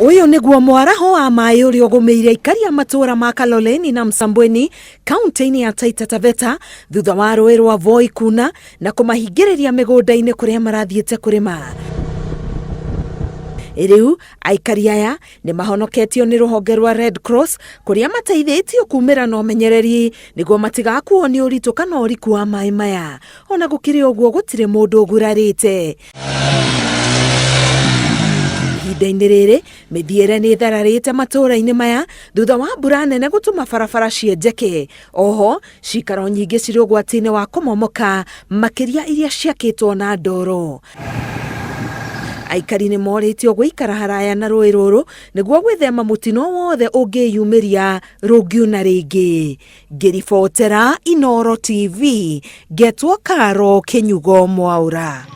Uyu niguo mwaraho wa maai uria ugumiire aikari a matura ma Kaloleni na Msambweni kaunti-ini ya Taita Taveta thutha wa ruui rwa voi kuuna na kumahingiriria migunda-ini kuria marathiite kurima. Riu aikari aya ni mhonoketio ni ruhonge rwa redcross kuria mateithitio kumira na umenyereri niguo matigakuo ni uritu kana uriku wa maai maya. Ona gukiri uguo gutire mundu ugurarite. Ihinda-ini riri mithiere ni thararite matura-ini maya thutha wa mbura nene gutuma barabara cienjeke. Oho cikaro nyingi ciri ugwati-ini wa kumomoka makiria iria ciakitwo na ndoro. Aikari ni moritio guikara haraya na ruui ruru niguo gwithema mutino wothe ungiyumiria rungiuna ringi. Ngiribotera Inooro TV, Getwo Karo Kinyugo Mwaura.